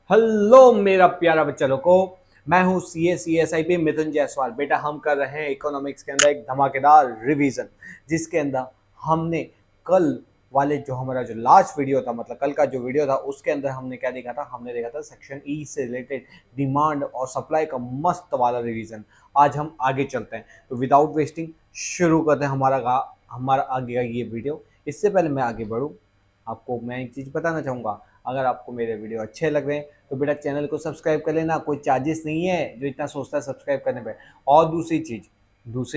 Hello मेरा प्यारा बच्चा लोग को। मैं हूँ CSIP मिथुन जायसवाल। बेटा हम कर रहे हैं इकोनॉमिक्स के अंदर एक धमाकेदार रिवीजन, जिसके अंदर हमने कल वाले जो हमारा जो लास्ट वीडियो था, मतलब कल का जो वीडियो था, उसके अंदर हमने क्या देखा था। हमने देखा था सेक्शन ई से रिलेटेड डिमांड और सप्लाई का मस्त वाला रिवीजन। आज हम आगे चलते हैं, तो विदाउट वेस्टिंग शुरू करते हैं हमारा आगे का ये वीडियो। इससे पहले मैं आगे बढ़ूँ, आपको मैं एक चीज़ बताना चाहूँगा। अगर आपको मेरे वीडियो अच्छे लग रहे हैं तो बेटा चैनल को सब्सक्राइब कर लेना, कोई चार्जेस नहीं है जो इतना सोचता है सब्सक्राइब करने पे। और दूसरी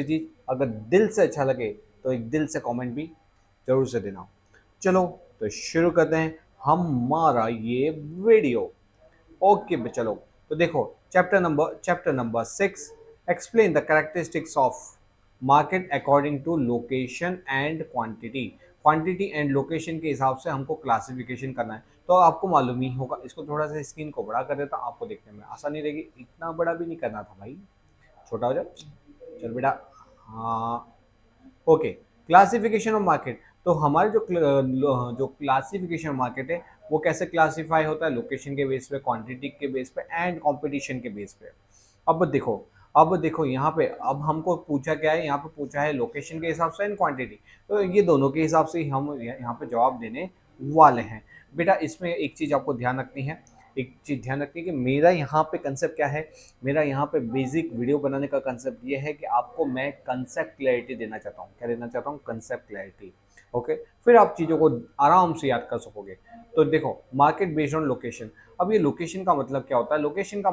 चीज़ अगर दिल से अच्छा लगे तो एक दिल से कमेंट भी जरूर से देना। चलो तो शुरू करते हैं हमारा ये वीडियो। ओके चलो, तो देखो chapter number 6, explain the characteristics of market according to location and quantity. Quantity and location के हिसाब से हमको क्लासिफिकेशन करना है। तो आपको मालूम ही होगा, इसको थोड़ा सा स्क्रीन को बड़ा कर देता, आपको देखने में आसानी रहेगी। इतना बड़ा भी नहीं करना था भाई, छोटा हो जाए। चल बेटा, हाँ, ओके। क्लासिफिकेशन ऑफ मार्केट, तो हमारे जो क्लासिफिकेशन मार्केट है वो कैसे क्लासीफाई होता है, लोकेशन के बेस पे, क्वांटिटी के बेस पे एंड कंपटीशन के बेस पे। अब देखो यहाँ पे, अब हमको पूछा क्या है, यहाँ पे पूछा है लोकेशन के हिसाब से एंड क्वांटिटी। तो ये दोनों के हिसाब से ही हम यहाँ पे जवाब देने वाले हैं। बेटा इसमें एक चीज़ आपको ध्यान रखनी है, एक चीज़ ध्यान रखनी है कि मेरा यहाँ पे कंसेप्ट क्या है। मेरा यहाँ पे बेसिक वीडियो बनाने का कंसेप्ट ये है कि आपको मैं कंसेप्ट क्लैरिटी देना चाहता हूँ। क्या देना चाहता हूँ? Concept clarity. ओके, फिर आप चीज़ों को आराम से याद कर सकोगे। तो देखो, मार्केट बेस्ड ऑन लोकेशन। अब ये लोकेशन का मतलब क्या होता है? लोकेशन का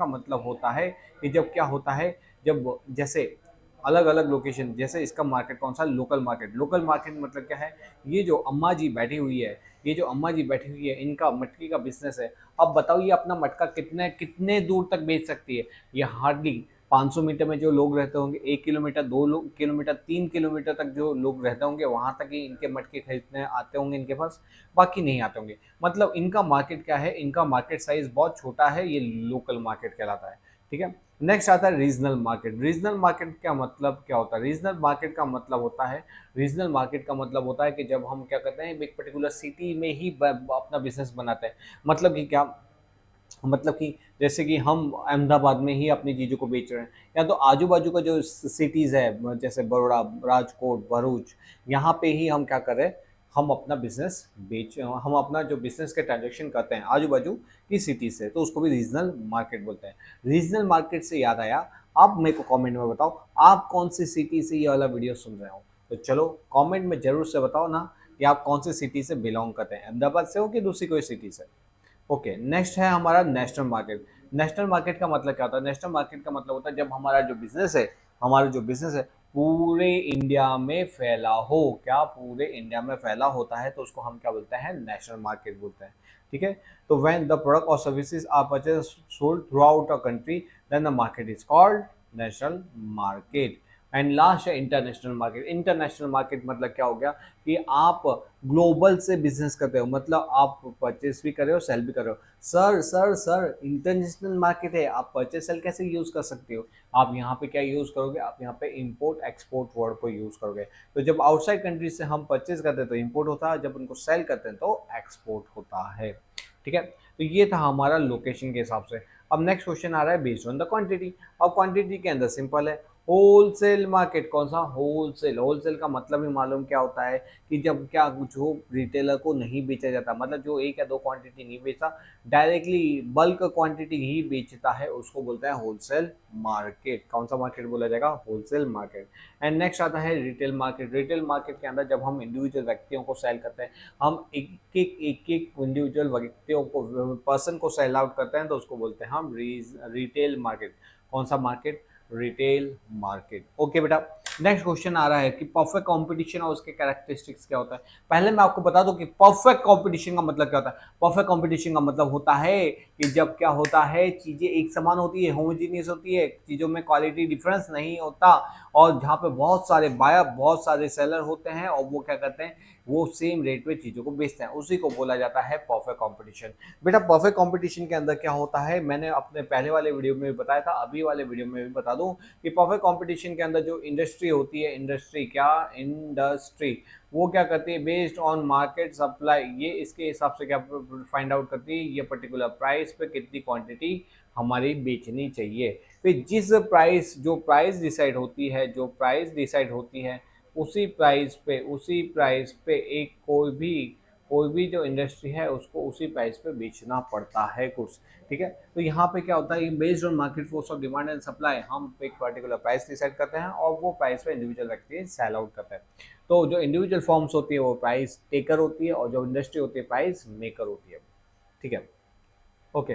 मतलब होता है कि जब क्या होता है, जब जैसे अलग अलग लोकेशन, जैसे इसका मार्केट कौन सा? लोकल मार्केट मतलब क्या है? ये जो अम्मा जी बैठी हुई है, इनका मटकी का बिजनेस है। अब बताओ ये अपना मटका कितने कितने दूर तक बेच सकती है? ये हार्डली 500 मीटर में जो लोग रहते होंगे, 1 किलोमीटर, 2 किलोमीटर, 3 किलोमीटर तक जो लोग रहते होंगे, वहां तक ही इनके मटके खरीदने आते होंगे इनके पास, बाकी नहीं आते होंगे। मतलब इनका मार्केट क्या है? इनका मार्केट साइज बहुत छोटा है, ये लोकल मार्केट कहलाता है। ठीक है। नेक्स्ट आता है रीजनल मार्केट। रीजनल मार्केट क्या मतलब क्या होता है? रीजनल मार्केट का मतलब होता है कि जब हम क्या करते हैं, एक पर्टिकुलर सिटी में ही अपना बिजनेस बनाते हैं। मतलब कि क्या, मतलब कि जैसे कि हम अहमदाबाद में ही अपनी चीज़ों को बेच रहे हैं, या तो आजू बाजू का जो सिटीज़ है, जैसे बड़ोड़ा, राजकोट, भरूच, यहाँ पे ही हम क्या कर रहे हैं, हम अपना जो बिजनेस के ट्रांजेक्शन करते हैं आजू बाजू की सिटी से, तो उसको भी रीजनल मार्केट बोलते हैं। रीजनल मार्केट से याद आया, आप मेरे को कमेंट में बताओ आप कौन सी सिटी से ये वाला वीडियो सुन रहे हो। तो चलो कमेंट में जरूर से बताओ ना कि आप कौन सी सिटी से बिलोंग करते हैं, अहमदाबाद से हो कि दूसरी कोई सिटी से। ओके, नेक्स्ट है हमारा नेशनल मार्केट। नेशनल मार्केट का मतलब क्या होता है? नेशनल मार्केट का मतलब होता है जब हमारा जो बिजनेस है पूरे इंडिया में फैला हो। क्या पूरे इंडिया में फैला होता है तो उसको हम क्या बोलते हैं? नेशनल मार्केट बोलते हैं। ठीक है। तो व्हेन द प्रोडक्ट और services are purchase sold throughout a country, then the market is called national market. And last है इंटरनेशनल मार्केट। इंटरनेशनल मार्केट मतलब क्या हो गया कि आप ग्लोबल से बिजनेस करते हो, मतलब आप परचेस भी कर रहे हो, सेल भी कर रहे हो। सर इंटरनेशनल मार्केट है, आप परचेस सेल कैसे यूज कर सकते हो? आप यहाँ पे क्या यूज करोगे? आप यहाँ पे इंपोर्ट एक्सपोर्ट वर्ड को यूज करोगे। तो जब आउटसाइड कंट्री से हम परचेज करते हैं तो इंपोर्ट होता है, जब उनको सेल करते हैं तो एक्सपोर्ट होता है। ठीक है। तो ये था हमारा लोकेशन के हिसाब से। अब नेक्स्ट क्वेश्चन आ रहा है बेस्ड ऑन द क्वांटिटी। अब क्वांटिटी के अंदर सिंपल है, होलसेल मार्केट। कौन सा? होलसेल। होलसेल का मतलब ही मालूम क्या होता है कि जब क्या, जो रिटेलर को नहीं बेचा जाता, मतलब जो एक या दो क्वांटिटी नहीं बेचा, डायरेक्टली बल्क क्वांटिटी ही बेचता है, उसको बोलता है होलसेल मार्केट। कौन सा मार्केट बोला जाएगा? Wholesale market. एंड नेक्स्ट आता है रिटेल मार्केट। रिटेल मार्केट के अंदर जब हम इंडिविजुअल व्यक्तियों को सेल करते हैं, हम एक एक इंडिविजुअल व्यक्तियों को, पर्सन को सेल आउट करते हैं, तो उसको बोलते हैं हम रिटेल मार्केट। कौन सा मार्केट? Retail market. ओके बेटा, नेक्स्ट क्वेश्चन आ रहा है कि परफेक्ट कंपटीशन और उसके कैरेक्टरिस्टिक्स क्या होता है। पहले मैं आपको बता दूं कि परफेक्ट कंपटीशन का मतलब क्या होता है। परफेक्ट कंपटीशन का मतलब होता है कि जब क्या होता है, चीजें एक समान होती है, होमोजीनियस होती है, चीजों में क्वालिटी डिफरेंस नहीं होता, और जहाँ पे बहुत सारे बायर, बहुत सारे सेलर होते हैं, और वो क्या करते हैं वो सेम रेट पे चीज़ों को बेचते हैं, उसी को बोला जाता है परफेक्ट कंपटीशन। बेटा परफेक्ट कंपटीशन के अंदर क्या होता है, मैंने अपने पहले वाले वीडियो में भी बताया था, अभी वाले वीडियो में भी बता दूं कि परफेक्ट कंपटीशन के अंदर जो इंडस्ट्री होती है, इंडस्ट्री वो क्या करती है, बेस्ड ऑन मार्केट सप्लाई, ये इसके हिसाब से क्या फाइंड आउट करती है, ये पर्टिकुलर प्राइस पे कितनी क्वांटिटी हमारी बेचनी चाहिए। फिर जिस प्राइस जो प्राइस डिसाइड होती है, उसी प्राइस पे एक कोई भी जो इंडस्ट्री है उसको उसी प्राइस पे बेचना पड़ता है गुड्स। ठीक है, तो यहाँ पे क्या होता है, based on market force of demand and supply हम एक पर्टिकुलर प्राइस डिसाइड करते हैं और वो प्राइस पे इंडिविजुअल व्यक्ति सेल आउट करते हैं। तो जो इंडिविजुअल फॉर्म्स होती है वो प्राइस टेकर होती है और जो इंडस्ट्री होती है प्राइस मेकर होती है। ठीक है, ओके।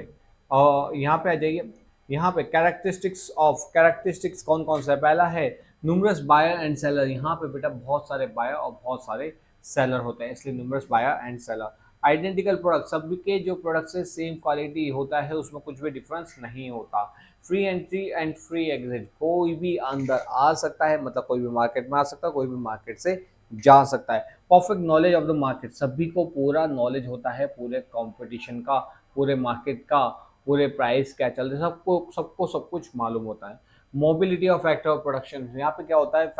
और यहाँ पे आ जाइए, यहाँ पे कैरेक्टरिस्टिक्स कौन कौन सा है। पहला है न्यूमरस बायर एंड सेलर। यहाँ पे बेटा बहुत सारे बायर और बहुत सारे सेलर होते हैं, इसलिए numerous buyer and seller. Identical product, सभी के जो प्रोडक्ट से सेम क्वालिटी होता है, उसमें कुछ भी डिफरेंस नहीं होता। Free entry and free exit, कोई भी अंदर आ सकता है, मतलब कोई भी मार्केट में आ सकता है, कोई भी मार्केट से जा सकता है। Perfect knowledge of the market, सभी को पूरा नॉलेज होता है पूरे कंपटीशन का, पूरे मार्केट का, पूरे प्राइस क्या चल रहा है, सबको सबको सब कुछ मालूम होता है। Mobility of factor of production, यहाँ पे क्या होता है, जो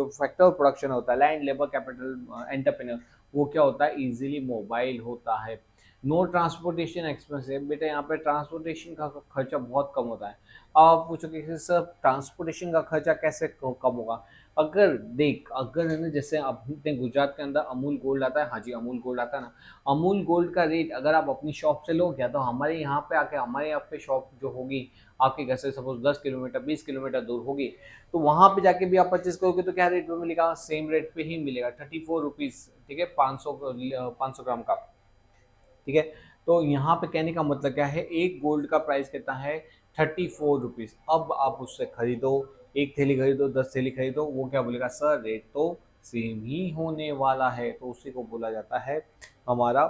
फैक्टर ऑफ प्रोडक्शन होता है, लैंड लेबर कैपिटल एंटरप्रेन्योर, वो क्या होता है, इजीली मोबाइल होता है। नो ट्रांसपोर्टेशन एक्सपेंसिव, बेटा यहाँ पे ट्रांसपोर्टेशन का खर्चा बहुत कम होता है। आप पूछोगे कि सर ट्रांसपोर्टेशन का खर्चा कैसे कम होगा। अगर है ना, जैसे अपने गुजरात के अंदर अमूल गोल्ड आता है, हाँ जी अमूल गोल्ड आता है ना, अमूल गोल्ड का रेट अगर आप अपनी शॉप से लोगे, या तो हमारे यहाँ पे आके, हमारे यहाँ पे शॉप जो होगी आपके घर से सपोज 10 किलोमीटर 20 किलोमीटर दूर होगी, तो वहाँ पे जाके भी आप परचेज करोगे तो क्या रेट में मिलेगा, सेम रेट पे ही मिलेगा, 34 रुपीज़। ठीक है, 500 ग्राम का। ठीक है, तो यहाँ पे कहने का मतलब क्या है, एक गोल्ड का प्राइस कितना है, 34 रुपीज़। अब आप उससे खरीदो, एक थैली खरीदो, 10 थैली खरीदो, वो क्या बोलेगा, सर रेट तो सेम ही होने वाला है। तो उसी को बोला जाता है हमारा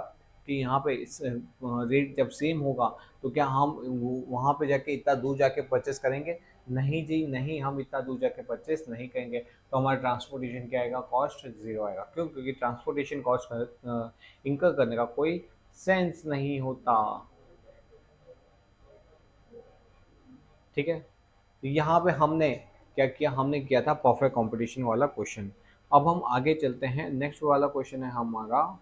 कि यहाँ पे रेट जब सेम होगा तो क्या हम वहाँ पे जाके इतना दूर जाके परचेस करेंगे, नहीं जी नहीं, हम इतना दूर जाके परचेस नहीं करेंगे। तो हमारा ट्रांसपोर्टेशन क्या आएगा, कॉस्ट जीरो आएगा। क्यों, क्योंकि ट्रांसपोर्टेशन कॉस्ट इंकर करने का कोई सेंस नहीं होता। ठीक है, तो यहाँ पे हमने क्या किया, हमने किया था परफेक्ट कंपटीशन वाला क्वेश्चन। अब हम आगे चलते हैं, नेक्स्ट वाला क्वेश्चन है हमारा।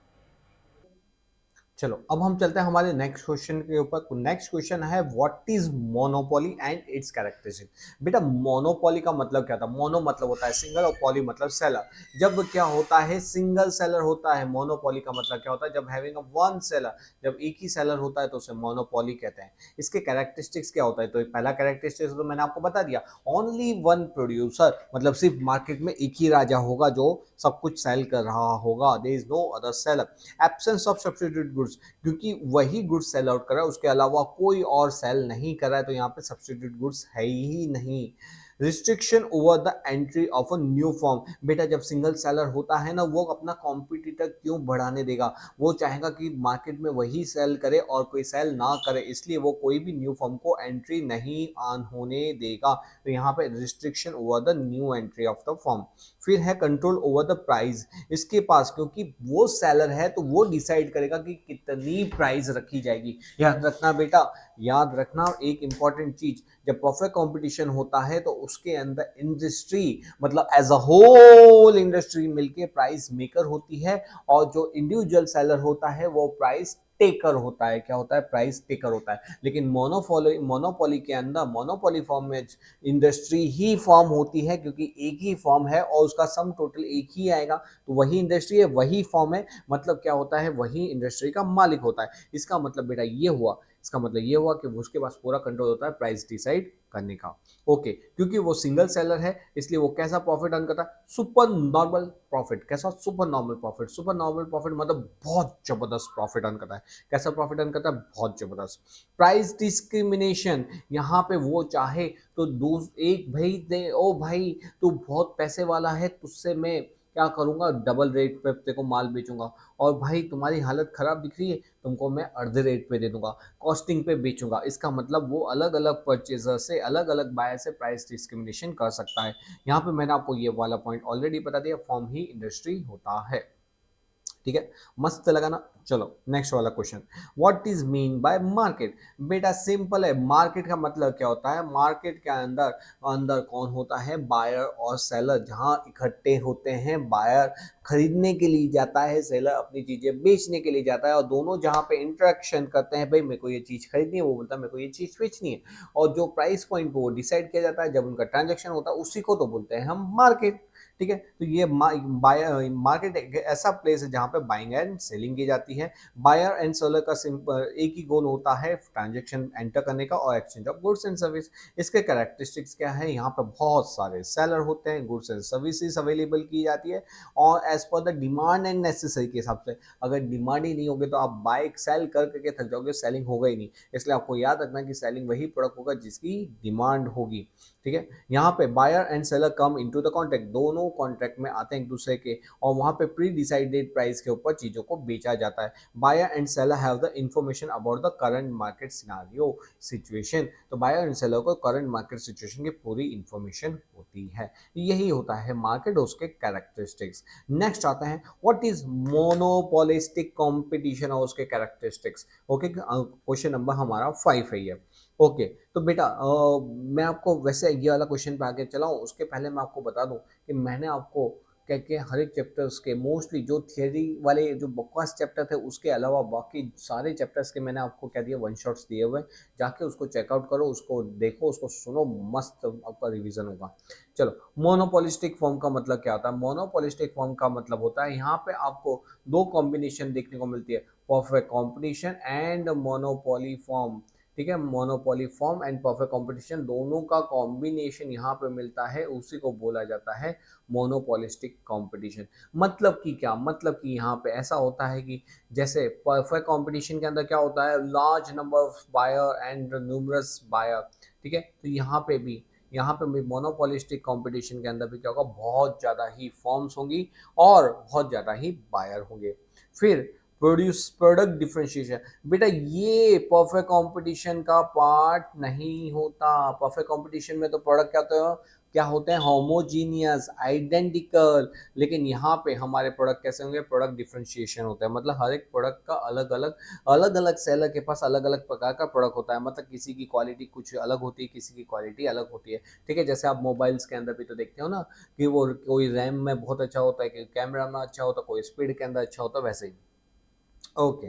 चलो अब हम चलते हैं हमारे नेक्स्ट क्वेश्चन के ऊपर। नेक्स्ट क्वेश्चन है what is monopoly and it's characteristic. बेटा मोनोपोली का मतलब क्या था, मोनो मतलब होता है सिंगल और पॉली मतलब सेलर। जब क्या होता है, सिंगल सेलर होता है। मोनोपोली का मतलब क्या होता है, जब हैविंग अ वन सेलर, जब एक ही सेलर होता है तो उसे मोनोपोली कहते हैं। इसके कैरेक्टरिस्टिक्स क्या होता है, तो पहला कैरेक्टरिस्टिक्स तो मैंने आपको बता दिया, ओनली वन प्रोड्यूसर, मतलब सिर्फ मार्केट में एक ही राजा होगा जो सब कुछ सेल कर रहा होगा, there is no other seller. Absence of substitute goods, क्योंकि वही गुड्स सेल आउट कर रहा है, उसके अलावा कोई और सेल नहीं कर रहा है, तो यहाँ पे सब्स्टिट्यूट गुड्स है ही नहीं। Restriction over the entry of a new form, बेटा जब सिंगल सेलर होता है ना, वो अपना कॉम्पिटिटर क्यों बढ़ाने देगा, वो चाहेगा कि मार्केट में वही सेल करे और कोई सेल ना करे, इसलिए वो कोई भी न्यू फॉर्म को एंट्री नहीं ऑन होने देगा। तो यहाँ पे restriction over the new entry of the form. फिर है कंट्रोल ओवर द प्राइस, इसके पास क्योंकि वो सेलर है तो वो डिसाइड करेगा कि कितनी प्राइस रखी जाएगी। याद रखना बेटा, याद रखना एक इंपॉर्टेंट चीज, जब परफेक्ट कंपटीशन होता है तो उसके अंदर इंडस्ट्री, मतलब एज अ होल इंडस्ट्री मिलके प्राइस मेकर होती है, और जो इंडिविजुअल सेलर होता है वो प्राइस टेकर होता है। क्या होता है, प्राइस टेकर होता है। लेकिन मोनोपोली के अंदर, मोनोपोली फॉर्म में इंडस्ट्री ही फॉर्म होती है, क्योंकि एक ही फॉर्म है और उसका सम टोटल एक ही आएगा, तो वही इंडस्ट्री है, वही फॉर्म है, मतलब क्या होता है, वही इंडस्ट्री का मालिक होता है। इसका मतलब बेटा ये हुआ, इसका मतलब ये हुआ कि उसके पास पूरा कंट्रोल होता है प्राइस डिसाइड करने का। ओके, क्योंकि वो सिंगल सेलर है इसलिए वो कैसा प्रॉफिट अर्न करता है, सुपर नॉर्मल प्रॉफिट। कैसा, super normal profit. Super normal profit मतलब बहुत जबरदस्त प्रॉफिट अर्न करता है। कैसा प्रॉफिट अर्न करता है, बहुत जबरदस्त। प्राइस डिस्क्रिमिनेशन, यहाँ पे वो चाहे तो एक भाई दे, ओ भाई तू बहुत पैसे वाला है, तुझसे मैं क्या करूंगा, डबल रेट पे तेरे को माल बेचूंगा, और भाई तुम्हारी हालत खराब दिख रही है, तुमको मैं अर्धे रेट पे दे दूंगा, कॉस्टिंग पे बेचूंगा। इसका मतलब वो अलग अलग परचेजर से, अलग अलग बायर से प्राइस डिस्क्रिमिनेशन कर सकता है। यहाँ पे मैंने आपको ये वाला पॉइंट ऑलरेडी बता दिया, फॉर्म ही इंडस्ट्री होता है। ठीक है, मस्त लगा ना। चलो नेक्स्ट वाला question, what is mean by market. बेटा सिंपल है, मार्केट का मतलब क्या होता है, मार्केट के अंदर अंदर कौन होता है, बायर और सेलर, जहां इकट्ठे होते हैं, बायर खरीदने के लिए जाता है, सेलर अपनी चीजें बेचने के लिए जाता है, और दोनों जहां पे इंटरेक्शन करते हैं, भाई मेरे को ये चीज खरीदनी है, वो बोलता है मेरे को ये चीज बेचनी है, और जो प्राइस पॉइंट पे वो डिसाइड किया जाता है जब उनका ट्रांजेक्शन होता है, उसी को तो बोलते हैं हम मार्केट। ठीक है, तो ये मार्केट एक ऐसा प्लेस है जहां पे बाइंग एंड सेलिंग की जाती है। बायर एंड सेलर का सिंपल एक ही गोल होता है, ट्रांजैक्शन एंटर करने का और exchange of goods and service. इसके कैरेक्टरिस्टिक्स क्या है, यहाँ पे बहुत सारे सेलर होते हैं, गुड्स एंड सर्विसेज अवेलेबल की जाती है, और as per the demand and necessary के हिसाब से, अगर डिमांड ही नहीं होगी तो आप बाय सेल कर करके थक जाओगे, सेलिंग होगा ही नहीं। इसलिए आपको याद रखना कि सेलिंग वही प्रोडक्ट होगा जिसकी डिमांड होगी। ठीक है, यहाँ पे buyer and seller come into the contract, दोनों कॉन्ट्रैक्ट में आते हैं एक दूसरे के, और वहां पे प्री डिसाइडेड प्राइस के ऊपर चीजों को बेचा जाता है। Buyer and seller have the information about the current market scenario situation, तो बायर एंड सेलर को करंट मार्केट सिचुएशन की पूरी इंफॉर्मेशन होती है। यही होता है मार्केट, उसके कैरेक्टरिस्टिक्स। नेक्स्ट आता है व्हाट इज मोनोपोलिस्टिक कंपटीशन और उसके कैरेक्टरिस्टिक्स। ओके, क्वेश्चन नंबर हमारा 5 है ये। ओके, तो बेटा मैं आपको वैसे ये वाला क्वेश्चन पे आगे चलाऊं, उसके पहले मैं आपको बता दूं कि मैंने आपको कह के हर एक चैप्टर्स के मोस्टली जो थियरी वाले जो बकवास चैप्टर थे उसके अलावा बाकी सारे चैप्टर्स के मैंने आपको क्या दिया, वन शॉट्स दिए हुए। जाके उसको चेकआउट करो, उसको देखो, उसको सुनो, मस्त आपका रिवीजन होगा। चलो, मोनोपोलिस्टिक फॉर्म का मतलब क्या होता है। मोनोपोलिस्टिक फॉर्म का मतलब होता है यहाँ पे आपको दो कॉम्बिनेशन देखने को मिलती है, perfect competition and monopoly form. ठीक है, monopoly form and perfect competition दोनों का कॉम्बिनेशन यहाँ पे मिलता है, उसी को बोला जाता है मोनोपोलिस्टिक कंपटीशन। मतलब कि क्या, मतलब कि यहाँ पे ऐसा होता है कि जैसे परफेक्ट कंपटीशन के अंदर क्या होता है, large number of buyer and numerous buyer. ठीक है, तो यहाँ पे भी मोनोपोलिस्टिक कंपटीशन के अंदर भी क्या होगा, बहुत ज़्यादा ही फॉर्म्स होंगी और बहुत ज़्यादा ही बायर होंगे। फिर प्रोडक्ट डिफरेंशिएशन, बेटा ये परफेक्ट कंपटीशन का पार्ट नहीं होता। परफेक्ट कंपटीशन में तो प्रोडक्ट क्या होते हैं होमोजीनियस आइडेंटिकल, लेकिन यहाँ पे हमारे प्रोडक्ट कैसे होंगे, प्रोडक्ट डिफरेंशिएशन होता है, मतलब हर एक प्रोडक्ट का अलग अलग सेलर के पास अलग अलग प्रकार का प्रोडक्ट होता है, मतलब किसी की क्वालिटी कुछ अलग होती है, किसी की क्वालिटी अलग होती है। ठीक है, जैसे आप मोबाइल्स के अंदर भी तो देखते हो ना कि वो कोई रैम में बहुत अच्छा होता है, कि कैमरा में अच्छा होता है, कोई स्पीड के अंदर अच्छा होता है, वैसे ही। Okay,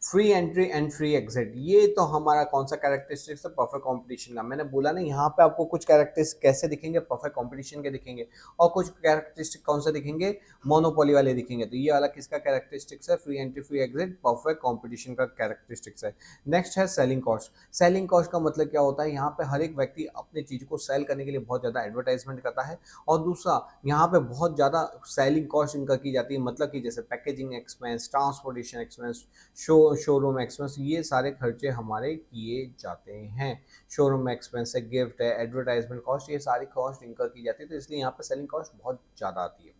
free entry and free exit, ये तो हमारा कौन सा कैरेक्टरिस्टिक्स है, परफेक्ट कंपटीशन का। मैंने बोला ना यहाँ पे आपको कुछ कैरेक्टरिस्टिक्स कैसे दिखेंगे, परफेक्ट कंपटीशन के दिखेंगे, और कुछ कैरेक्टरिस्टिक कौन से दिखेंगे, मोनोपोली वाले दिखेंगे। तो ये वाला किसका कैरेक्टरिस्टिक्स है, free entry free exit, perfect competition का कैरेक्टरिस्टिक्स है। नेक्स्ट है सेलिंग कॉस्ट। सेलिंग कॉस्ट का मतलब क्या होता है, यहाँ पे हर एक व्यक्ति अपनी चीज को सेल करने के लिए बहुत ज्यादा एडवर्टाइजमेंट करता है, और दूसरा यहाँ पे बहुत ज़्यादा सेलिंग कॉस्ट इनका की जाती है, मतलब कि जैसे packaging expense, transportation expense, showroom expense, ये सारे खर्चे हमारे किए जाते हैं। शोरूम एक्सपेंस है, गिफ्ट है, एडवर्टाइजमेंट कॉस्ट, ये सारी कॉस्ट इनकर की जाती है, तो इसलिए यहाँ पे सेलिंग कॉस्ट बहुत ज़्यादा आती है।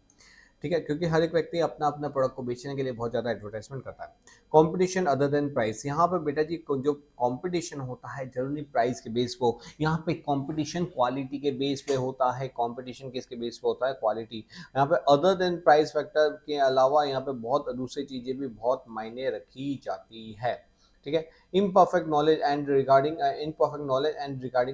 ठीक है, क्योंकि हर एक व्यक्ति अपना अपना प्रोडक्ट को बेचने के लिए बहुत ज़्यादा एडवर्टाइजमेंट करता है। कंपटीशन अदर देन प्राइस, यहाँ पे बेटा जी जो कंपटीशन होता है जरूरी प्राइस के बेस पे, यहाँ पे कंपटीशन क्वालिटी के बेस पे होता है। कंपटीशन किसके बेस पे होता है, क्वालिटी। यहाँ पे अदर देन प्राइस फैक्टर के अलावा यहाँ पे बहुत दूसरी चीज़ें भी बहुत मायने रखी जाती है। ठीक है, imperfect knowledge and regarding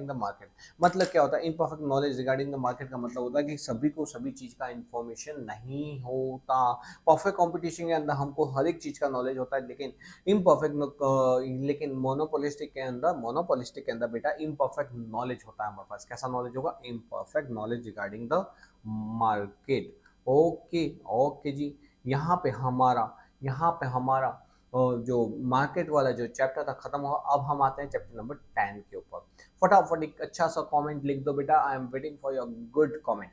the market, मतलब क्या होता है, imperfect knowledge regarding the market का मतलब होता है कि सभी को सभी चीज का इंफॉर्मेशन नहीं होता। परफेक्ट कंपटीशन के अंदर हमको हर एक चीज का नॉलेज होता है, लेकिन मोनोपोलिस्टिक के अंदर बेटा इम्परफेक्ट नॉलेज होता है हमारे पास। कैसा नॉलेज होगा, imperfect knowledge regarding the market. Okay, okay जी, यहाँ पे हमारा जो मार्केट वाला जो चैप्टर था खत्म हुआ। अब हम आते हैं चैप्टर नंबर 10 के ऊपर। फटाफट एक अच्छा सा कमेंट लिख दो बेटा, I am waiting for your good comment.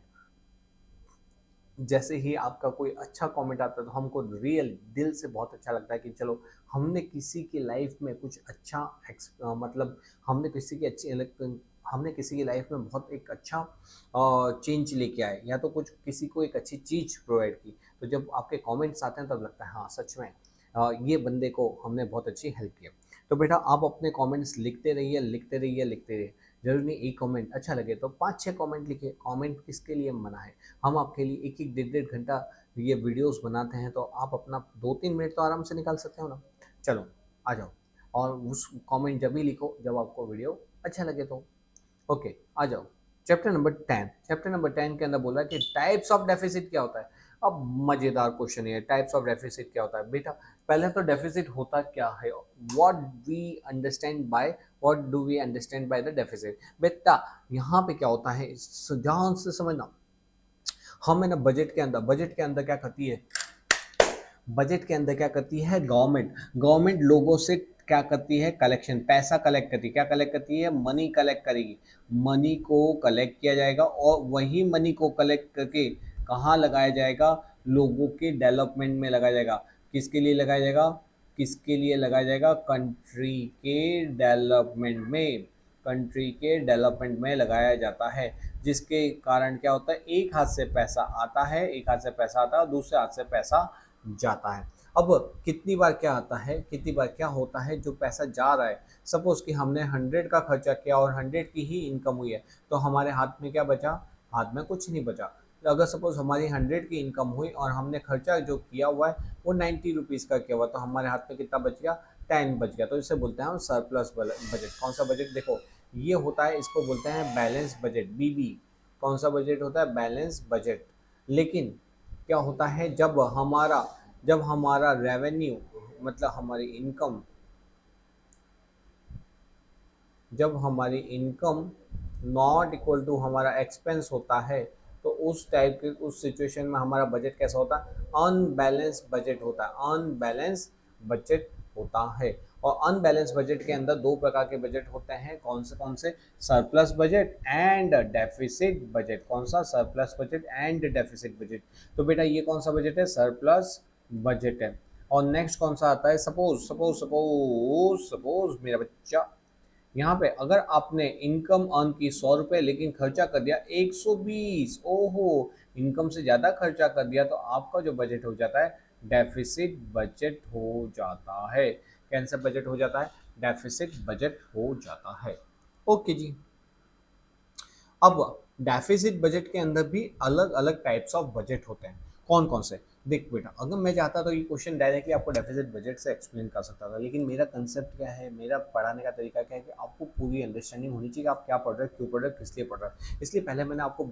जैसे ही आपका कोई अच्छा कमेंट आता है तो हमको रियल दिल से बहुत अच्छा लगता है कि चलो हमने किसी की लाइफ में कुछ अच्छा मतलब हमने किसी की अच्छी हमने किसी की लाइफ में बहुत एक अच्छा चेंज लेके आए, या तो कुछ किसी को एक अच्छी चीज़ प्रोवाइड की। तो जब आपके कमेंट्स आते हैं तब लगता है हाँ सच में ये बंदे को हमने बहुत अच्छी हेल्प किया। तो बेटा आप अपने कमेंट्स लिखते रहिए, लिखते रहिए, लिखते रहिए। जरूरी नहीं एक कमेंट अच्छा लगे तो 5-6 कमेंट लिखिए। कमेंट किसके लिए मना है, हम आपके लिए एक एक 1.5 घंटा ये वीडियोस बनाते हैं तो आप अपना 2-3 मिनट तो आराम से निकाल सकते हो ना। चलो आ जाओ, और उस कमेंट जब भी लिखो जब आपको वीडियो अच्छा लगे तो। ओके आ जाओ, चैप्टर नंबर 10 के अंदर बोला कि टाइप्स ऑफ डेफिसिट क्या होता है। अब मजेदार क्वेश्चन है, टाइप्स ऑफ डेफिसिट क्या होता है बेटा। पहले तो डेफिसिट होता क्या है, what we understand by what do we understand by the deficit बेटा। यहाँ पे क्या होता है ध्यान से समझना। हम है ना बजट के अंदर क्या करती है, बजट के अंदर क्या करती है गवर्नमेंट, गवर्नमेंट लोगों से क्या करती है कलेक्शन, पैसा कलेक्ट करती है। क्या कलेक्ट करती है, मनी कलेक्ट करेगी। मनी को कलेक्ट किया जाएगा और वही मनी को कलेक्ट करके कहाँ लगाया जाएगा, लोगों के डेवलपमेंट में लगाया जाएगा। किसके लिए लगाया जाएगा, किसके लिए लगाया जाएगा, कंट्री के डेवलपमेंट में, कंट्री के डेवलपमेंट में लगाया जाता है। जिसके कारण क्या होता है, एक हाथ से पैसा आता है, एक हाथ से पैसा आता है और दूसरे हाथ से पैसा जाता है। अब कितनी बार क्या आता है, कितनी बार क्या होता है, जो पैसा जा रहा है, सपोज कि हमने 100 का खर्चा किया और 100 की ही इनकम हुई है, तो हमारे हाथ में क्या बचा, हाथ में कुछ नहीं बचा। तो अगर सपोज हमारी 100 की इनकम हुई और हमने खर्चा जो किया हुआ है वो 90 रुपीज़ का किया हुआ, तो हमारे हाथ में कितना बच गया, 10 बच गया। तो इसे बोलते हैं हम सरप्लस बजट। कौन सा बजट, देखो ये होता है, इसको बोलते हैं बैलेंस बजट, बीबी। कौन सा बजट होता है, बैलेंस बजट। लेकिन क्या होता है, जब हमारा रेवेन्यू मतलब हमारी इनकम, जब हमारी इनकम नॉट इक्वल टू हमारा एक्सपेंस होता है, तो उस टाइप के उस सिचुएशन में हमारा बजट कैसा होता है, अनबैलेंस बजट होता है, अनबैलेंस बजट होता है। और अनबैलेंस बजट के अंदर दो प्रकार के बजट होते हैं, कौन से, surplus budget and deficit budget. कौन सा, surplus budget and deficit budget. तो बेटा ये कौन सा बजट है, सरप्लस बजट है। और नेक्स्ट कौन सा आता है, सपोज सपोज सपोज सपोज मेरा बच्चा, यहाँ पे अगर आपने इनकम अर्न की 100 रुपये लेकिन खर्चा कर दिया 120, ओहो, इनकम से ज़्यादा खर्चा कर दिया, तो आपका जो बजट हो जाता है डेफिसिट बजट हो जाता है। कैंसर बजट हो जाता है, डेफिसिट बजट हो जाता है। ओके जी। अब डेफिसिट बजट के अंदर भी अलग अलग टाइप्स ऑफ बजट होते हैं। कौन कौन से, देख बेटा, अगर मैं चाहता तो ये क्वेश्चन डायरेक्टली आपको डेफिसिट बजट से एक्सप्लेन कर सकता था, लेकिन मेरा कंसेप्ट क्या है, मेरा पढ़ाने का तरीका क्या है कि आपको पूरी अंडरस्टैंडिंग होनी चाहिए कि आप क्या पढ़ रहे हैं, क्यों पढ़ रहे हैं, किस लिए पढ़ रहे हैं। इसलिए पहले मैंने आपको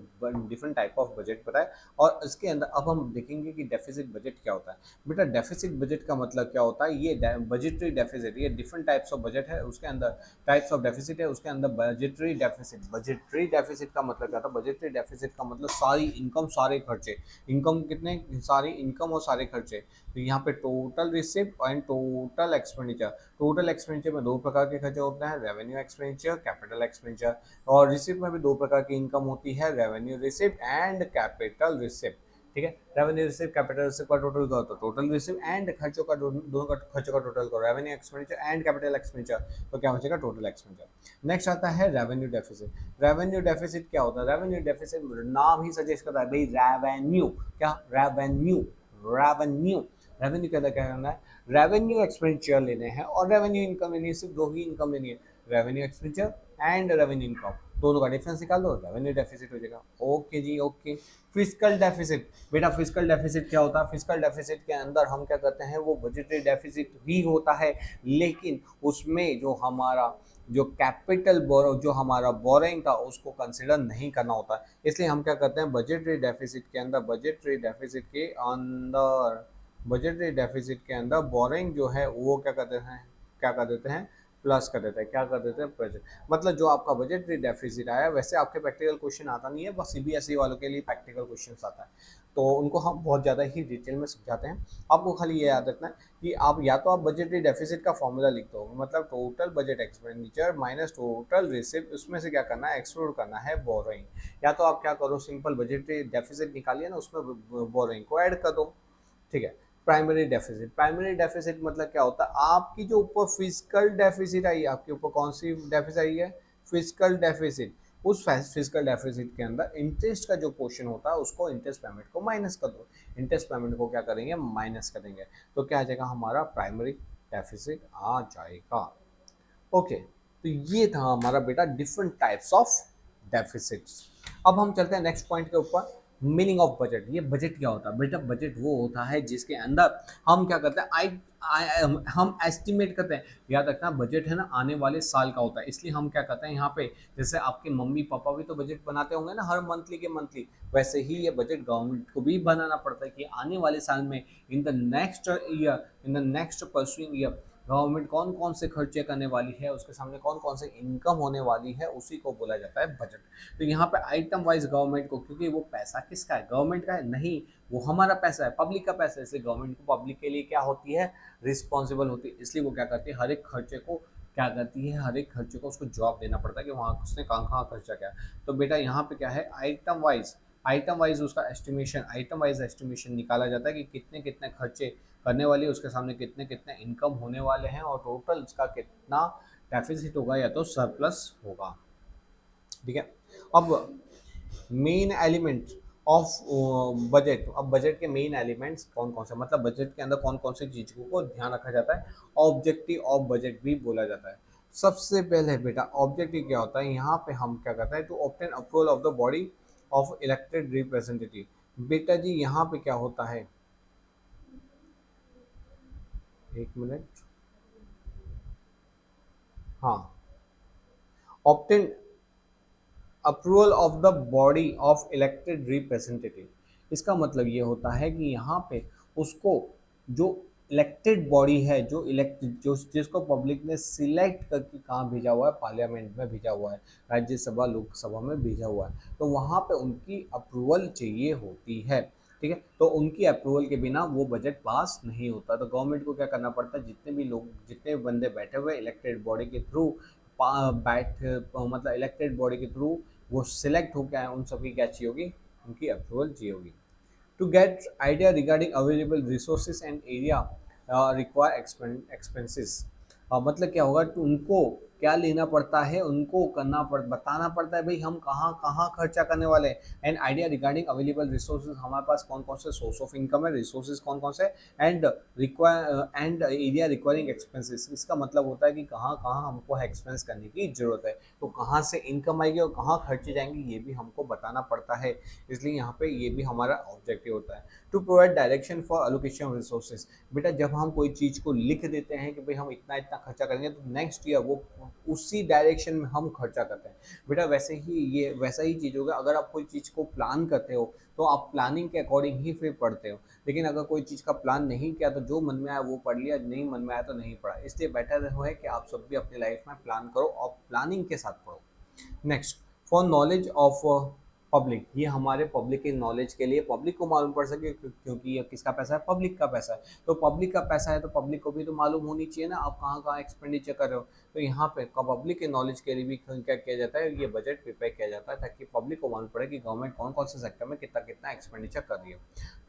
डिफरेंट टाइप ऑफ बजट बताया, और इसके अंदर अब हम देखेंगे कि डेफिसिट बजट क्या होता है। बेटा डेफिसिट बजट का मतलब क्या होता है, ये बजटरी डेफिसिट, ये डिफरेंट टाइप्स ऑफ बजट है, उसके अंदर टाइप्स ऑफ डेफिसिट है, उसके अंदर बजटरी डेफिसिट। बजटरी डेफिसिट का मतलब क्या था, बजटरी डेफिसिट का मतलब सारी इनकम सारे खर्चे, इनकम कितने, सारी इनकम और सारे खर्चे। तो यहाँ पे total receipt and total expenditure. Total expenditure में दो प्रकार के खर्चे होते हैं, रेवेन्यू एक्सपेंडिचर, कैपिटल एक्सपेंडिचर। और रिसिप्ट में भी दो प्रकार की इनकम होती है, revenue receipt and capital receipt. ठीक है, रेवेन्यू रिसिप्ट कैपिटल रिसिप्ट का टोटल करो तो टोटल रिसिप्ट, एंड खर्चों का दोनों का खर्चों का टोटल करो, revenue expenditure and capital expenditure, तो क्या बचेगा, टोटल एक्सपेंडिचर। नेक्स्ट आता है रेवेन्यू डेफिसिट। रेवेन्यू डेफिसिट क्या होता है, रेवेन्यू डेफिसिट नाम ही सजेस्ट करता है भाई, रेवेन्यू क्या, रेवेन्यू, रेवेन्यू, रेवेन्यू के अंदर क्या करना है, रेवेन्यू एक्सपेंडिचर लेने हैं और रेवेन्यू इनकम लेनी है, सिर्फ दो ही इनकम लेनी है, revenue expenditure and revenue income. दोनों का डिफरेंस निकाल दो, रेवेन्यू डेफिसिट हो जाएगा। ओके जी, ओके। फिजिकल डेफिसिट, बेटा फिजिकल डेफिसिट क्या होता है, फिजिकल डेफिसिट के अंदर हम क्या करते हैं, वो बजटरी डेफिसिट ही होता है, लेकिन उसमें जो कैपिटल बोरो, जो हमारा बोरिंग था उसको कंसिडर नहीं करना होता है। इसलिए हम क्या करते हैं, बजटरी डेफिसिट के अंदर बोरिंग जो है वो क्या कर देते हैं, प्लस कर देते हैं, क्या कर देते हैं, प्लस। मतलब जो आपका बजटरी डेफिसिट आया, वैसे आपके प्रैक्टिकल क्वेश्चन आता नहीं है, बस सीबीएसई वालों के लिए प्रैक्टिकल क्वेश्चन आता है, तो उनको हम बहुत ज़्यादा ही डिटेल में समझाते हैं। आपको खाली ये याद रखना है कि आप या तो आप बजटरी डेफिसिट का फॉर्मूला लिख दो, मतलब total budget expenditure minus total receipt, उसमें से क्या करना है, एक्सक्लूड करना है बोरोइंग। या तो आप क्या करो, सिंपल बजटरी डेफिसिट निकालिए ना, उसमें बोरोइंग को ऐड कर दो। ठीक है। प्राइमरी डेफिसिट मतलब क्या होता है, आपकी जो ऊपर फिजिकल डेफिसिट आई है, आपके ऊपर कौन सी डेफिसिट आई है, फिजिकल डेफिसिट। उस फिजिकल डेफिसिट के अंदर इंटरेस्ट का जो पोर्शन होता है उसको, इंटरेस्ट पेमेंट को माइनस कर दो, इंटरेस्ट पेमेंट को क्या करेंगे, माइनस करेंगे, तो क्या आ जाएगा, हमारा प्राइमरी डेफिसिट आ जाएगा। ओके, तो ये था हमारा बेटा डिफरेंट टाइप्स ऑफ डेफिसिट्स। अब हम चलते हैं नेक्स्ट पॉइंट के ऊपर। मीनिंग ऑफ बजट, ये बजट क्या होता है बेटा? बजट वो होता है जिसके अंदर हम क्या करते हैं, हम एस्टिमेट करते हैं। याद रखना बजट है ना आने वाले साल का होता है, इसलिए हम क्या करते हैं यहाँ पे, जैसे आपके मम्मी पापा भी तो बजट बनाते होंगे ना हर मंथली के मंथली, वैसे ही ये बजट गवर्नमेंट को भी बनाना पड़ता है कि आने वाले साल में, in the next year, in the next pursuing year, government कौन कौन से खर्चे करने वाली है, उसके सामने कौन कौन से इनकम होने वाली है, उसी को बोला जाता है बजट। तो यहाँ पे आइटम वाइज गवर्नमेंट को, क्योंकि वो पैसा किसका है, गवर्नमेंट का है नहीं, वो हमारा पैसा है, पब्लिक का पैसा है, इसलिए गवर्नमेंट को पब्लिक के लिए क्या होती है, रिस्पॉन्सिबल होती है, इसलिए वो क्या करती है, हर एक खर्चे को क्या करती है, हर एक खर्चे को उसको जवाब देना पड़ता है कि वहाँ उसने कहाँ कहाँ खर्चा किया। तो बेटा यहाँ पे क्या है, आइटम वाइज उसका एस्टिमेशन, आइटम वाइज एस्टिमेशन निकाला जाता है कि कितने कितने खर्चे करने वाली है, उसके सामने कितने कितने इनकम होने वाले हैं, और टोटल उसका कितना डेफिसिट होगा या तो सरप्लस होगा। ठीक है। अब मेन एलिमेंट ऑफ बजट, अब बजट के मेन एलिमेंट्स कौन कौन से, मतलब बजट के अंदर कौन कौन सी चीज़ों को ध्यान रखा जाता है, ऑब्जेक्टिव ऑफ बजट भी बोला जाता है। सबसे पहले बेटा ऑब्जेक्टिव क्या होता है, यहाँ पे हम क्या करते हैं, to obtain approval of the body of elected representative. बेटा जी यहाँ पे क्या होता है, एक मिनट, हाँ, obtain approval of the body of elected representative, इसका मतलब ये होता है कि यहाँ पे उसको, जो इलेक्टेड बॉडी है, जो इलेक्ट, जो जिसको पब्लिक ने सिलेक्ट करके कहाँ भेजा हुआ है, पार्लियामेंट में भेजा हुआ है, राज्यसभा लोकसभा में भेजा हुआ है, तो वहाँ पे उनकी अप्रूवल चाहिए होती है। ठीक है, तो उनकी अप्रूवल के बिना वो बजट पास नहीं होता। तो गवर्नमेंट को क्या करना पड़ता है, जितने भी लोग, जितने बंदे बैठे हुए इलेक्टेड बॉडी के थ्रू, मतलब इलेक्टेड बॉडी के थ्रू वो सिलेक्ट होकर आए, उन सबकी क्या चाहिए होगी, उनकी अप्रूवल चाहिए होगी। To get idea regarding available resources and area require expenses, मतलब क्या होगा, तो उनको क्या लेना पड़ता है, उनको बताना पड़ता है भाई हम कहाँ कहाँ खर्चा करने वाले हैं। And idea regarding available resources, हमारे पास कौन कौन से सोर्स ऑफ इनकम है, रिसोर्सेज कौन कौन से, and and area requiring expenses, इसका मतलब होता है कि कहाँ कहाँ हमको एक्सपेंस करने की जरूरत है, तो कहाँ से इनकम आएगी और कहाँ खर्चे जाएंगे ये भी हमको बताना पड़ता है, इसलिए यहाँ पे ये भी हमारा ऑब्जेक्टिव होता है। To provide direction for allocation of resources, बेटा जब हम कोई चीज़ को लिख देते हैं कि भाई हम इतना इतना खर्चा करेंगे, तो नेक्स्ट ईयर वो उसी डायरेक्शन में हम खर्चा करते हैं। बेटा वैसे ही ये वैसा ही चीज़ होगा, अगर आप कोई चीज़ को प्लान करते हो तो आप प्लानिंग के अकॉर्डिंग ही फिर पढ़ते हो, लेकिन अगर कोई चीज़ का प्लान नहीं किया तो जो मन में आया वो पढ़ लिया, नहीं मन में आया तो नहीं पढ़ा, इसलिए बेटर है कि आप सब भी अपनी लाइफ में प्लान करो और प्लानिंग के साथ पढ़ो। Next, for knowledge of public, ये हमारे पब्लिक के नॉलेज के लिए, पब्लिक को मालूम पड़ सके, क्योंकि ये किसका पैसा है, पब्लिक का पैसा है, तो पब्लिक का पैसा है तो पब्लिक को भी तो मालूम होनी चाहिए ना आप कहाँ कहाँ एक्सपेंडिचर कर रहे हो। तो यहाँ पे पब्लिक के नॉलेज के लिए भी क्या किया जाता है, ये बजट प्रिपेयर किया जाता है ताकि पब्लिक को मालूम पड़े कि गवर्नमेंट कौन कौन से सेक्टर में कितना कितना एक्सपेंडिचर कर रही है।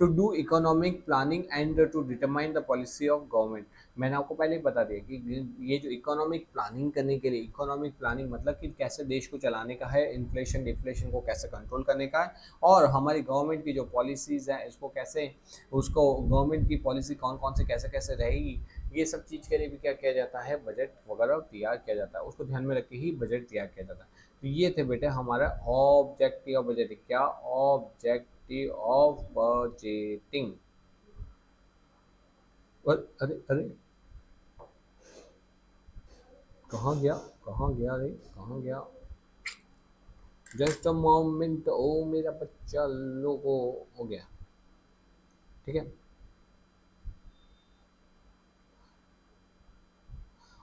To do economic planning and to determine the policy of government, मैंने आपको पहले ही बता दिया कि ये जो इकोनॉमिक प्लानिंग करने के लिए, इकोनॉमिक प्लानिंग मतलब कि कैसे देश को चलाने का है, इन्फ्लेशन डिफ्लेशन को कैसे कंट्रोल करने का है, और हमारी गवर्नमेंट की जो पॉलिसीज़ हैं इसको कैसे, उसको गवर्नमेंट की पॉलिसी कौन कौन से कैसे कैसे रहेगी, ये सब चीज़ के लिए भी क्या किया जाता है, बजट वगैरह तैयार किया जाता है, उसको ध्यान में रख के ही बजट तैयार किया जाता है। तो ये थे बेटे हमारा ऑब्जेक्टिव ऑफ बजटिंग, क्या ऑब्जेक्टिव ऑफ बजटिंग। अरे अरे, कहाँ गया, कहाँ गया रे, कहाँ गया, जस्ट अ मोमेंट, ओ मेरा बच्चा लोगो, हो गया। ठीक है,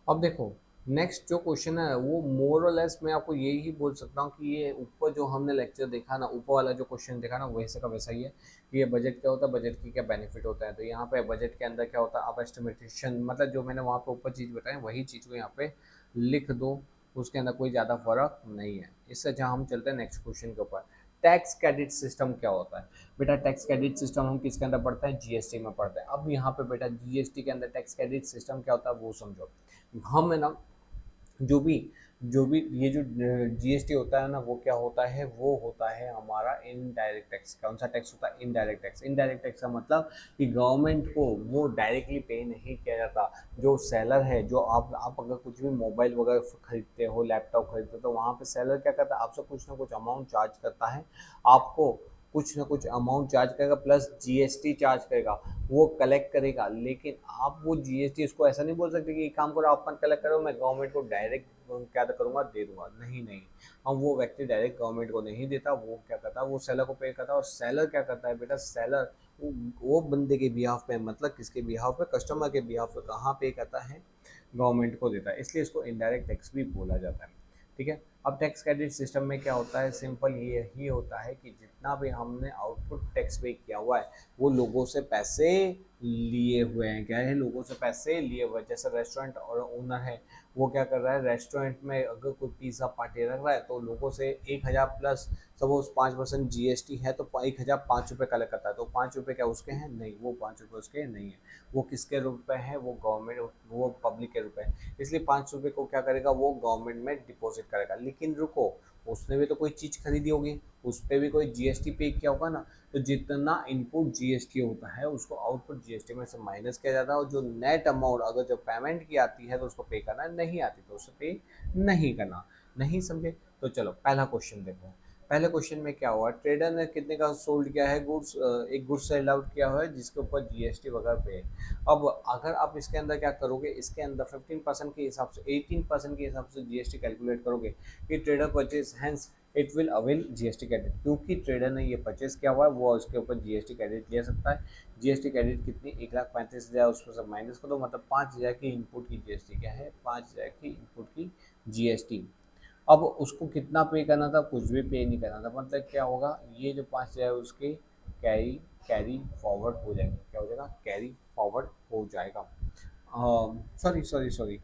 अब देखो नेक्स्ट जो क्वेश्चन है वो मोर और लेस मैं आपको यही बोल सकता हूँ कि ये ऊपर जो हमने लेक्चर देखा ना, ऊपर वाला जो क्वेश्चन देखा ना, वैसे का वैसा ही है कि ये बजट क्या होता है, बजट की क्या बेनिफिट होता है। तो यहाँ पे बजट के अंदर क्या होता है, आप एस्टिमेशन, मतलब जो मैंने वहाँ पे ऊपर चीज़ बताई वही चीज़ को यहाँ पे लिख दो, उसके अंदर कोई ज़्यादा फर्क नहीं है। इससे जहाँ हम चलते हैं नेक्स्ट क्वेश्चन के ऊपर, टैक्स क्रेडिट सिस्टम क्या होता है। बेटा टैक्स क्रेडिट सिस्टम हम किसके अंदर पढ़ते हैं, जीएसटी में पढ़ते हैं। अब यहाँ पे बेटा जीएसटी के अंदर टैक्स क्रेडिट सिस्टम क्या होता है वो समझो। हम है ना, जो भी जो भी ये जो जीएसटी होता है ना, वो क्या होता है, वो होता है हमारा इनडायरेक्ट टैक्स। कौन सा टैक्स होता है, इनडायरेक्ट टैक्स। इनडायरेक्ट टैक्स का मतलब कि गवर्नमेंट को वो डायरेक्टली पे नहीं किया जाता। जो सेलर है, जो आप अगर कुछ भी मोबाइल वगैरह खरीदते हो, लैपटॉप खरीदते हो, तो वहाँ पे सेलर क्या करता है, आपसे कुछ ना कुछ अमाउंट चार्ज करता है आपको, कुछ ना कुछ अमाउंट चार्ज करेगा प्लस जीएसटी चार्ज करेगा, वो कलेक्ट करेगा। लेकिन आप वो जीएसटी उसको ऐसा नहीं बोल सकते कि एक काम करो आप अपन कलेक्ट करो, मैं गवर्नमेंट को डायरेक्ट क्या करूँगा, दे दूंगा। नहीं नहीं, हम वो व्यक्ति डायरेक्ट गवर्नमेंट को नहीं देता, वो क्या करता है, वो सेलर को पे करता है। और सेलर क्या करता है बेटा, सेलर वो बंदे के बिहाफ पे, मतलब किसके बिहाफ पे, कस्टमर के बिहाफ पे कहाँ पे करता है, गवर्नमेंट को देता है। इसलिए इसको इनडायरेक्ट टैक्स भी बोला जाता है। ठीक है। अब टैक्स क्रेडिट सिस्टम में क्या होता है, सिंपल ये ही होता है कि जितना भी हमने आउटपुट टैक्स पे किया हुआ है वो लोगों से पैसे लिए हुए हैं। क्या है, लोगों से पैसे लिए हुए हैं। जैसे रेस्टोरेंट और ओनर है, वो क्या कर रहा है, रेस्टोरेंट में अगर कोई पिज़्ज़ा पार्टी रख रहा है तो लोगों से 1,000 प्लस सपोज 5% जीएसटी है तो 1,005 रुपये कलेक्ट करता है। तो 5 रुपये क्या उसके हैं, नहीं, वो 5 रुपये उसके नहीं है। वो किसके रुपए हैं, वो गवर्नमेंट, वो पब्लिक के रुपए हैं। इसलिए 5 रुपये को क्या करेगा, वो गवर्नमेंट में डिपॉजिट करेगा। लेकिन रुको, उसने भी तो कोई चीज़ खरीदी होगी, उस पर भी कोई जीएसटी पे किया होगा ना। तो जितना इनपुट जीएसटी होता है उसको आउटपुट जीएसटी में से माइनस किया जाता है। और जो नेट अमाउंट अगर जब पेमेंट की आती है तो उसको पे करना, नहीं आती तो उसको पे नहीं करना। नहीं समझे? तो चलो पहला क्वेश्चन देखो। पहले क्वेश्चन में क्या हुआ, ट्रेडर ने कितने का सोल्ड किया है गुड्स, एक गुड्स सेल आउट किया हुआ है जिसके ऊपर जीएसटी वगैरह पे है। अब अगर आप इसके अंदर क्या करोगे, इसके अंदर 15% के हिसाब से, 18% के हिसाब से जीएसटी कैलकुलेट करोगे कि trader purchase hence it will avail GST credit. क्योंकि ट्रेडर ने ये परचेज किया हुआ है वो उसके ऊपर जीएसटी क्रेडिट ले सकता है। जीएसटी क्रेडिट कितनी, 1,35,000, उसको सब माइनस करो, मतलब 5,000 की इनपुट की जीएसटी क्या है, 5,000 की इनपुट की जीएसटी। अब उसको कितना पे करना था, कुछ भी पे नहीं करना था। मतलब क्या होगा, ये जो 5,000 उसके कैरी कैरी फॉरवर्ड हो जाएंगे। क्या हो जाएगा, कैरी फॉरवर्ड हो जाएगा। Sorry sorry sorry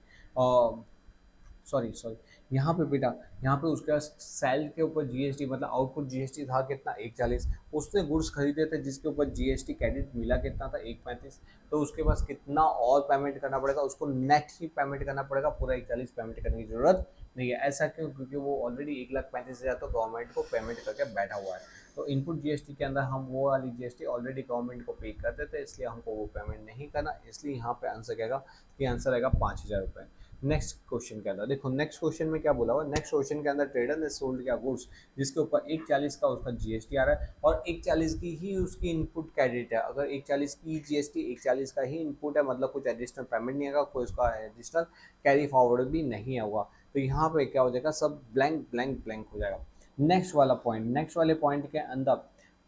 sorry sorry, यहाँ पे बेटा, यहाँ पे उसके पास सेल के ऊपर जीएसटी, मतलब आउटपुट जीएसटी था कितना, 1,40। उसने गुड्स खरीदे थे जिसके ऊपर जीएसटी क्रेडिट मिला कितना था, 1,35। तो उसके पास कितना और पेमेंट करना पड़ेगा, उसको नेट ही पेमेंट करना पड़ेगा, पूरा 1,40 पेमेंट करने की जरूरत नहीं है। ऐसा क्यों, क्योंकि वो ऑलरेडी 1,35,000 तो गवर्नमेंट को पेमेंट करके बैठा हुआ है। तो इनपुट जीएसटी के अंदर हम वो वाली जीएसटी ऑलरेडी गवर्नमेंट को पे करते थे, इसलिए हमको वो पेमेंट नहीं करना। इसलिए यहाँ पे आंसर क्या आएगा, ये आंसर आएगा 5,000 रुपये। नेक्स्ट क्वेश्चन के अंदर देखो, नेक्स्ट क्वेश्चन में क्या बोला हुआ, नेक्स्ट क्वेश्चन के अंदर ट्रेडर ने सोल्ड किया गुड्स जिसके ऊपर 1,40 का उसका जीएसटी आ रहा है और 1,40 की ही उसकी इनपुट क्रेडिट है। अगर 1,40 की जीएसटी, 1,40 का ही इनपुट है, मतलब कुछ एडिशनल पेमेंट नहीं आएगा, कोई उसका एडिशनल कैरी फॉरवर्ड भी नहीं होगा। तो यहाँ पे क्या हो जाएगा, सब ब्लैंक ब्लैंक ब्लैंक हो जाएगा। नेक्स्ट वाला पॉइंट, नेक्स्ट वाले पॉइंट के अंदर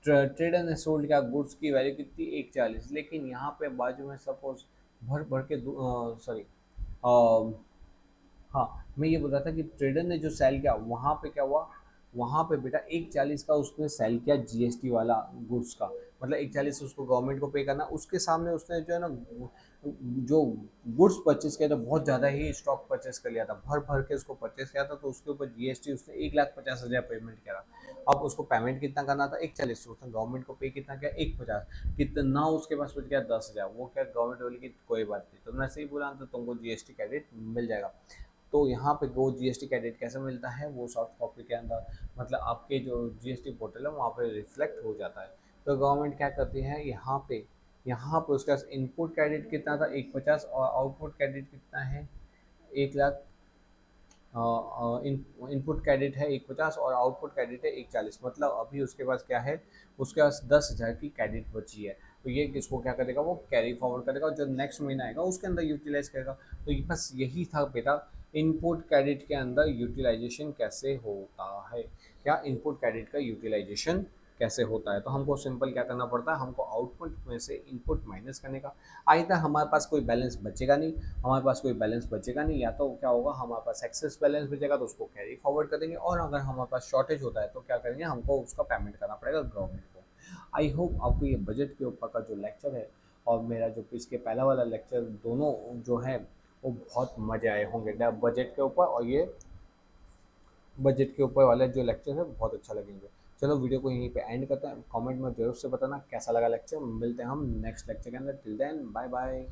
ट्रेडर ने सोल्ड किया गुड्स की वैल्यू कितनी, 1,40। लेकिन यहाँ पे बाजू में सपोज भर भर के सॉरी, हाँ, मैं ये बोल रहा था कि ट्रेडर ने जो सेल किया वहाँ पे क्या हुआ, वहाँ पे बेटा 1,40 का उसने सेल किया जीएसटी वाला गुड्स का, मतलब 1,40 उसको गवर्नमेंट को पे करना। उसके सामने उसने जो है ना जो गुड्स परचेज किया था, बहुत ज़्यादा ही स्टॉक परचेज कर लिया था, भर भर के उसको परचेज किया था। तो उसके ऊपर जीएसटी उसने 1,50,000 पेमेंट किया। अब उसको पेमेंट कितना करना था, 1,40। उसने गवर्नमेंट को पे कितना किया, 1,50। कितना उसके पास बच गया, 10,000। वो क्या, गवर्नमेंट बोली कि कोई बात नहीं, तुमने सही बोला तो तुमको जीएसटी क्रेडिट मिल जाएगा। तो यहाँ पे वो जीएसटी क्रेडिट कैसे मिलता है, वो सॉफ्ट कॉपी के अंदर, मतलब आपके जो जीएसटी पोर्टल है वहाँ पे रिफ्लेक्ट हो जाता है। तो गवर्नमेंट क्या करती है, यहाँ पे उसका इनपुट क्रेडिट कितना था, 1,50, और आउटपुट क्रेडिट कितना है, 1,00,000। इनपुट क्रेडिट है 1,50 और आउटपुट क्रेडिट है 1,40। मतलब अभी उसके पास क्या है, उसके पास 10,000 की क्रेडिट बची है। तो ये किसको क्या करेगा, वो कैरी फॉरवर्ड करेगा और जो नेक्स्ट महीना आएगा उसके अंदर यूटिलाइज करेगा। तो ये बस यही था बेटा, इनपुट क्रेडिट के अंदर यूटिलाइजेशन कैसे होता है, क्या इनपुट क्रेडिट का यूटिलाइजेशन कैसे होता है। तो हमको सिंपल क्या करना पड़ता है, हमको आउटपुट में से इनपुट माइनस करने का। आइए हमारे पास कोई बैलेंस बचेगा नहीं, हमारे पास कोई बैलेंस बचेगा नहीं, या तो क्या होगा, हमारे पास एक्सेस बैलेंस बचेगा तो उसको कैरी फॉरवर्ड कर देंगे, और अगर हमारे पास शॉर्टेज होता है तो क्या करेंगे, हमको उसका पेमेंट करना पड़ेगा गवर्नमेंट को। आई होप आपको ये बजट के ऊपर का जो लेक्चर है और मेरा जो इसके पहला वाला लेक्चर, दोनों जो है वो बहुत मज़े आए होंगे। बजट के ऊपर और ये बजट के ऊपर वाला जो लेक्चर है बहुत अच्छा लगेंगे। चलो वीडियो को यहीं पे एंड करते हैं। कमेंट में जरूर से बताना कैसा लगा लेक्चर। मिलते हैं हम नेक्स्ट लेक्चर के अंदर। Till then bye bye.